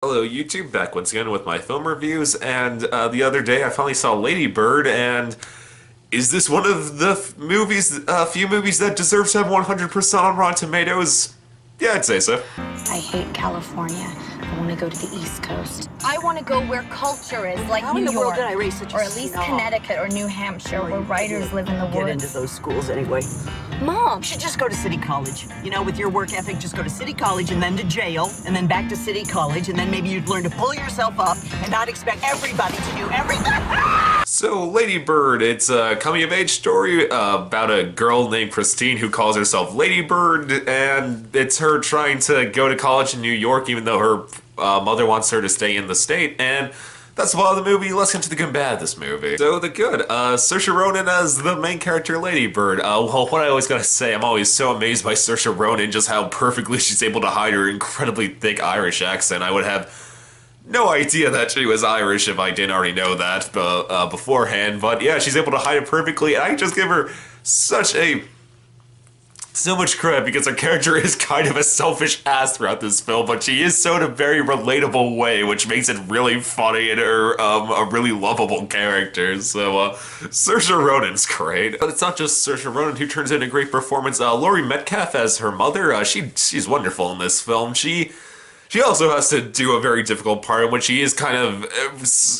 Hello YouTube, back once again with my film reviews, and the other day I finally saw Lady Bird, and is this one of the few movies that deserves to have 100% on Rotten Tomatoes? Yeah, I'd say so. I hate California. I want to go to the East Coast. I want to go where culture is, like How New in the world York, did I raise such a or at least snob? Connecticut or New Hampshire, where writers live in the Get into woods. those schools anyway. Mom, You should just go to City College. You know, with your work ethic, just go to City College and then to jail, and then back to City College, and then maybe you'd learn to pull yourself up and not expect everybody to do everything. So, Lady Bird, it's a coming-of-age story about a girl named Christine who calls herself Lady Bird, and it's her trying to go to college in New York even though her mother wants her to stay in the state, and that's the plot of the movie. Let's get into the good and bad of this movie. So, the good. Saoirse Ronan as the main character, Lady Bird. Well, what I always gotta say, I'm always so amazed by Saoirse Ronan, just how perfectly she's able to hide her incredibly thick Irish accent. I would have no idea that she was Irish if I didn't already know that beforehand, but yeah, she's able to hide it perfectly, and I just give her so much credit because her character is kind of a selfish ass throughout this film, but she is so in a very relatable way, which makes it really funny and her a really lovable character. So Saoirse Ronan's great, but it's not just Saoirse Ronan who turns in a great performance. Laurie Metcalf as her mother, she's wonderful in this film. She also has to do a very difficult part in which she is kind of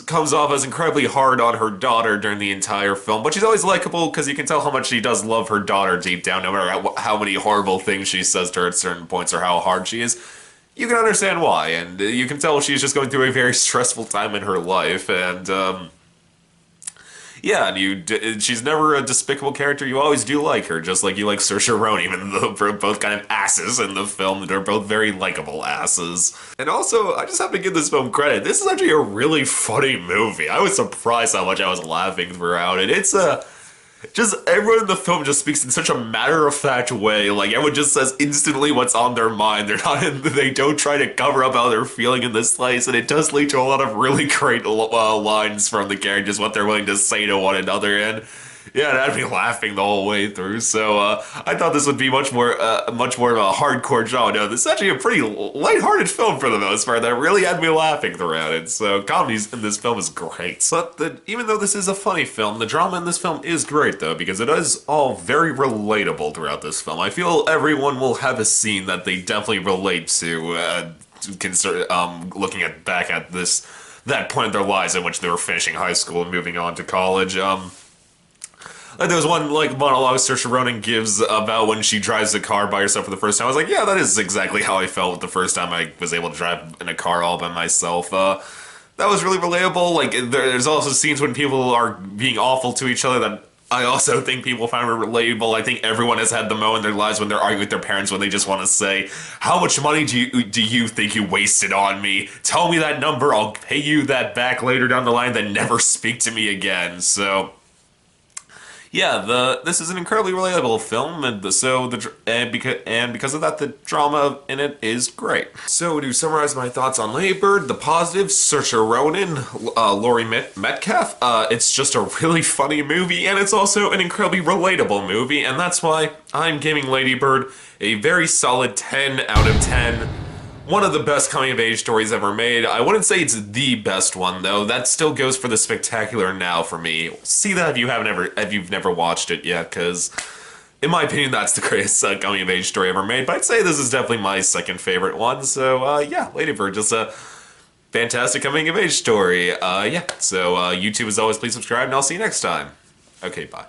comes off as incredibly hard on her daughter during the entire film, but she's always likable because you can tell how much she does love her daughter deep down, no matter how many horrible things she says to her at certain points or how hard she is. You can understand why, and you can tell she's just going through a very stressful time in her life, and yeah, and she's never a despicable character. You always do like her, just like you like Saoirse Ronan, even though they're both kind of asses in the film. They're both very likable asses. And also, I just have to give this film credit. This is actually a really funny movie. I was surprised how much I was laughing throughout it. It's just everyone in the film just speaks in such a matter-of-fact way. Like, everyone just says instantly what's on their mind. They don't try to cover up how they're feeling in this place, and it does lead to a lot of really great lines from the characters, what they're willing to say to one another, and yeah, it had me laughing the whole way through. So I thought this would be much more of a hardcore drama. No, this is actually a pretty lighthearted film for the most part that really had me laughing throughout it. So comedy in this film is great. But even though this is a funny film, the drama in this film is great though, because it is all very relatable throughout this film. I feel everyone will have a scene that they definitely relate to. Looking back at that point in their lives in which they were finishing high school and moving on to college. Like, there was one monologue Saoirse Ronan gives about when she drives a car by herself for the first time. I was like, yeah, that is exactly how I felt the first time I was able to drive in a car all by myself. That was really relatable. Like, there's also scenes when people are being awful to each other that I also think people find relatable. I think everyone has had the moment in their lives when they're arguing with their parents when they just want to say, how much money do you think you wasted on me? Tell me that number, I'll pay you that back later down the line, then never speak to me again. So yeah, this is an incredibly relatable film, and because of that, the drama in it is great. So to summarize my thoughts on Lady Bird, the positives: Saoirse Ronan, Laurie Metcalf. It's just a really funny movie, and it's also an incredibly relatable movie, and that's why I'm giving Lady Bird a very solid 10 out of 10. One of the best coming-of-age stories ever made. I wouldn't say it's the best one, though. That still goes for the Spectacular Now for me. See that if you've never watched it yet, because in my opinion, that's the greatest coming-of-age story ever made. But I'd say this is definitely my second favorite one. So yeah, Lady Bird, just a fantastic coming-of-age story. Yeah. So YouTube, as always, please subscribe, and I'll see you next time. Okay, bye.